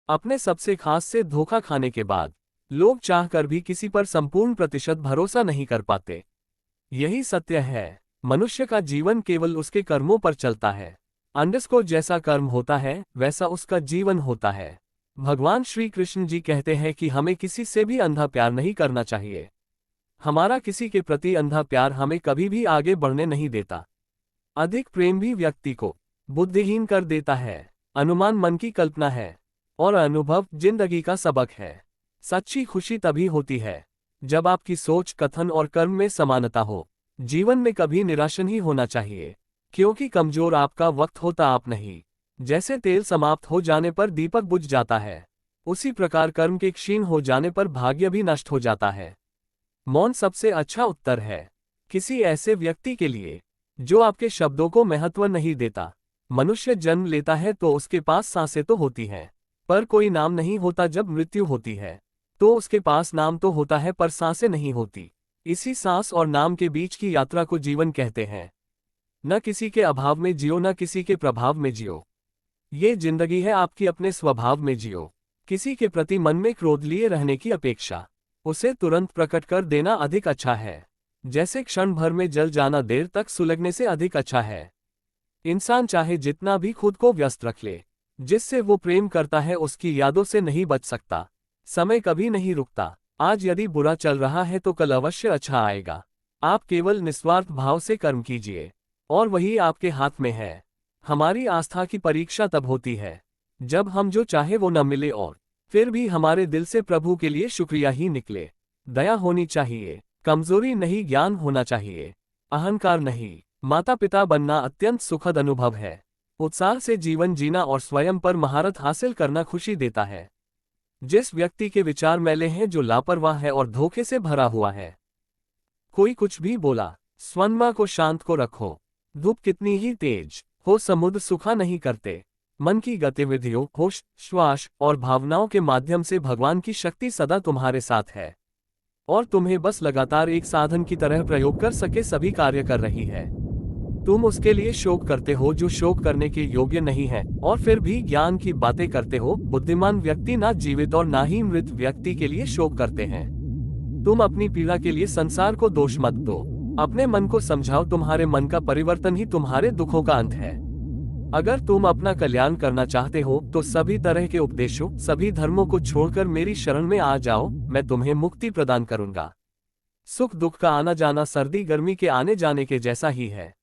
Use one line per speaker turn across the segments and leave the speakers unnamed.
अपने सबसे खास से धोखा खाने के बाद लोग चाहकर भी किसी पर संपूर्ण प्रतिशत भरोसा नहीं कर पाते। यही सत्य है। मनुष्य का जीवन केवल उसके कर्मों पर चलता है। अंडरस्कोर जैसा कर्म होता है वैसा उसका जीवन होता है। भगवान श्री कृष्ण जी कहते हैं कि हमें किसी से भी अंधा प्यार नहीं करना चाहिए। हमारा किसी के प्रति अंधा प्यार हमें कभी भी आगे बढ़ने नहीं देता। अधिक प्रेम भी व्यक्ति को बुद्धिहीन कर देता है। अनुमान मन की कल्पना है और अनुभव जिंदगी का सबक है। सच्ची खुशी तभी होती है जब आपकी सोच, कथन और कर्म में समानता हो। जीवन में कभी निराश नहीं होना चाहिए, क्योंकि कमजोर आपका वक्त होता आप नहीं। जैसे तेल समाप्त हो जाने पर दीपक बुझ जाता है, उसी प्रकार कर्म के क्षीण हो जाने पर भाग्य भी नष्ट हो जाता है। मौन सबसे अच्छा उत्तर है किसी ऐसे व्यक्ति के लिए जो आपके शब्दों को महत्व नहीं देता। मनुष्य जन्म लेता है तो उसके पास सांसें तो होती हैं, पर कोई नाम नहीं होता। जब मृत्यु होती है तो उसके पास नाम तो होता है पर सांसें नहीं होती। इसी सांस और नाम के बीच की यात्रा को जीवन कहते हैं। न किसी के अभाव में जियो, न किसी के प्रभाव में जियो। ये जिंदगी है आपकी, अपने स्वभाव में जियो। किसी के प्रति मन में क्रोध लिए रहने की अपेक्षा उसे तुरंत प्रकट कर देना अधिक अच्छा है। जैसे क्षण भर में जल जाना देर तक सुलगने से अधिक अच्छा है। इंसान चाहे जितना भी खुद को व्यस्त रख ले, जिससे वो प्रेम करता है उसकी यादों से नहीं बच सकता। समय कभी नहीं रुकता। आज यदि बुरा चल रहा है तो कल अवश्य अच्छा आएगा। आप केवल निस्वार्थ भाव से कर्म कीजिए और वही आपके हाथ में है। हमारी आस्था की परीक्षा तब होती है जब हम जो चाहे वो न मिले और फिर भी हमारे दिल से प्रभु के लिए शुक्रिया ही निकले। दया होनी चाहिए, कमजोरी नहीं, ज्ञान होना चाहिए, अहंकार नहीं। माता पिता बनना अत्यंत सुखद अनुभव है। उत्साह से जीवन जीना और स्वयं पर महारत हासिल करना खुशी देता है। जिस व्यक्ति के विचार मैले हैं, जो लापरवाह है और धोखे से भरा हुआ है, कोई कुछ भी बोला, स्वनमा को शांत को रखो। धूप कितनी ही तेज हो, समुद्र सूखा नहीं करते। मन की गतिविधियों, होश, श्वास और भावनाओं के माध्यम से भगवान की शक्ति सदा तुम्हारे साथ है और तुम्हें बस लगातार एक साधन की तरह प्रयोग कर सके सभी कार्य कर रही है। तुम उसके लिए शोक करते हो जो शोक करने के योग्य नहीं है और फिर भी ज्ञान की बातें करते हो। बुद्धिमान व्यक्ति ना जीवित और ना ही मृत व्यक्ति के लिए शोक करते हैं। तुम अपनी पीड़ा के लिए संसार को दोष मत दो। अपने मन को समझाओ, तुम्हारे मन का परिवर्तन ही तुम्हारे दुखों का अंत है। अगर तुम अपना कल्याण करना चाहते हो तो सभी तरह के उपदेशों, सभी धर्मों को छोड़कर मेरी शरण में आ जाओ। मैं तुम्हें मुक्ति प्रदान करूंगा। सुख दुख का आना जाना सर्दी गर्मी के आने जाने के जैसा ही है,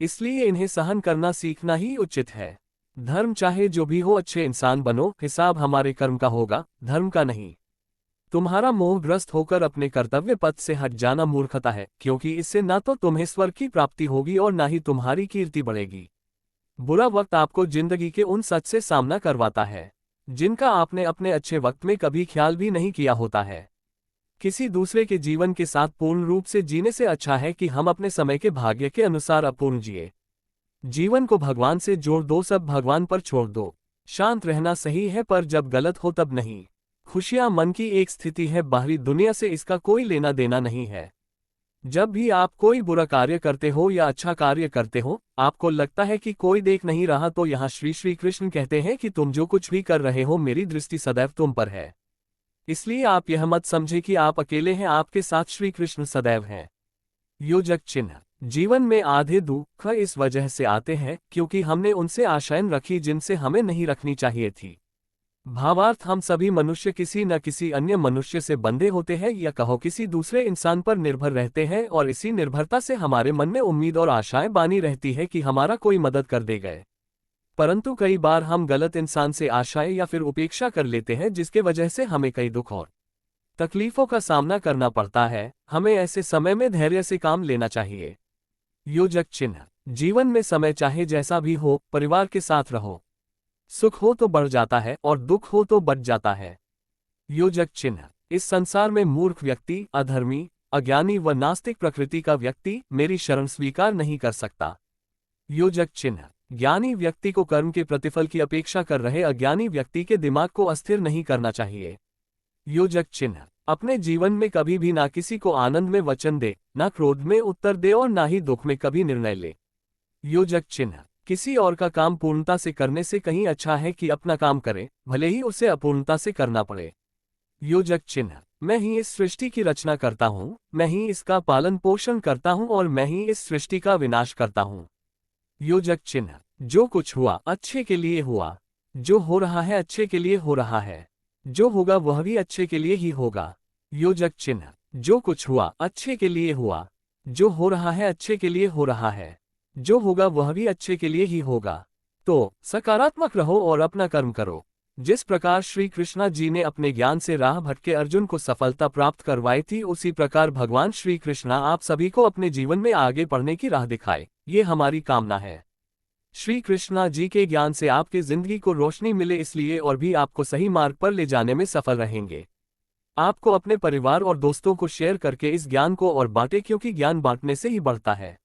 इसलिए इन्हें सहन करना सीखना ही उचित है। धर्म चाहे जो भी हो, अच्छे इंसान बनो। हिसाब हमारे कर्म का होगा, धर्म का नहीं। तुम्हारा मोहग्रस्त होकर अपने कर्तव्य पथ से हट जाना मूर्खता है, क्योंकि इससे ना तो तुम्हें स्वर्ग की प्राप्ति होगी और ना ही तुम्हारी कीर्ति बढ़ेगी। बुरा वक्त आपको जिंदगी के उन सच से सामना करवाता है जिनका आपने अपने अच्छे वक्त में कभी ख्याल भी नहीं किया होता है। किसी दूसरे के जीवन के साथ पूर्ण रूप से जीने से अच्छा है कि हम अपने समय के भाग्य के अनुसार अपूर्ण जिए। जीवन को भगवान से जोड़ दो, सब भगवान पर छोड़ दो। शांत रहना सही है, पर जब गलत हो तब नहीं। खुशियां मन की एक स्थिति है, बाहरी दुनिया से इसका कोई लेना देना नहीं है। जब भी आप कोई बुरा कार्य करते हो या अच्छा कार्य करते हो, आपको लगता है कि कोई देख नहीं रहा, तो यहाँ श्री कृष्ण कहते हैं कि तुम जो कुछ भी कर रहे हो, मेरी दृष्टि सदैव तुम पर है। इसलिए आप यह मत समझे कि आप अकेले हैं, आपके साथ श्री कृष्ण सदैव हैं। योजक चिन्ह। जीवन में आधे दुख इस वजह से आते हैं क्योंकि हमने उनसे आशाएं रखी जिनसे हमें नहीं रखनी चाहिए थी। भावार्थ, हम सभी मनुष्य किसी न किसी अन्य मनुष्य से बंधे होते हैं, या कहो किसी दूसरे इंसान पर निर्भर रहते हैं, और इसी निर्भरता से हमारे मन में उम्मीद और आशाएं बानी रहती है कि हमारा कोई मदद कर देगा। परंतु कई बार हम गलत इंसान से आशाएं या फिर उपेक्षा कर लेते हैं, जिसके वजह से हमें कई दुख और तकलीफों का सामना करना पड़ता है। हमें ऐसे समय में धैर्य से काम लेना चाहिए। योजक चिन्ह। जीवन में समय चाहे जैसा भी हो, परिवार के साथ रहो। सुख हो तो बढ़ जाता है और दुख हो तो बढ़ जाता है। योजक चिन्ह। इस संसार में मूर्ख व्यक्ति, अधर्मी, अज्ञानी व नास्तिक प्रकृति का व्यक्ति मेरी शरण स्वीकार नहीं कर सकता। योजक चिन्ह। ज्ञानी व्यक्ति को कर्म के प्रतिफल की अपेक्षा कर रहे अज्ञानी व्यक्ति के दिमाग को अस्थिर नहीं करना चाहिए। योजक चिन्ह। अपने जीवन में कभी भी ना किसी को आनंद में वचन दे, ना क्रोध में उत्तर दे और ना ही दुख में कभी निर्णय ले। योजक चिन्ह। किसी और का काम पूर्णता से करने से कहीं अच्छा है कि अपना काम करें, भले ही उसे अपूर्णता से करना पड़े। योजक चिन्ह। मैं ही इस सृष्टि की रचना करता हूँ, मैं ही इसका पालन पोषण करता हूँ और मैं ही इस सृष्टि का विनाश करता हूँ। योजक चिन्ह। जो कुछ हुआ अच्छे के लिए हुआ, जो हो रहा है अच्छे के लिए हो रहा है, जो होगा वह भी अच्छे के लिए ही होगा। योजक चिन्ह। जो कुछ हुआ अच्छे के लिए हुआ, जो हो रहा है अच्छे के लिए हो रहा है, जो होगा वह भी अच्छे के लिए ही होगा। तो सकारात्मक रहो और अपना कर्म करो। जिस प्रकार श्री कृष्णा जी ने अपने ज्ञान से राह भटके अर्जुन को सफलता प्राप्त करवाई थी, उसी प्रकार भगवान श्री कृष्णा आप सभी को अपने जीवन में आगे बढ़ने की राह दिखाए, ये हमारी कामना है। श्री कृष्णा जी के ज्ञान से आपके जिंदगी को रोशनी मिले, इसलिए और भी आपको सही मार्ग पर ले जाने में सफल रहेंगे। आपको अपने परिवार और दोस्तों को शेयर करके इस ज्ञान को और बांटे, क्योंकि ज्ञान बांटने से ही बढ़ता है।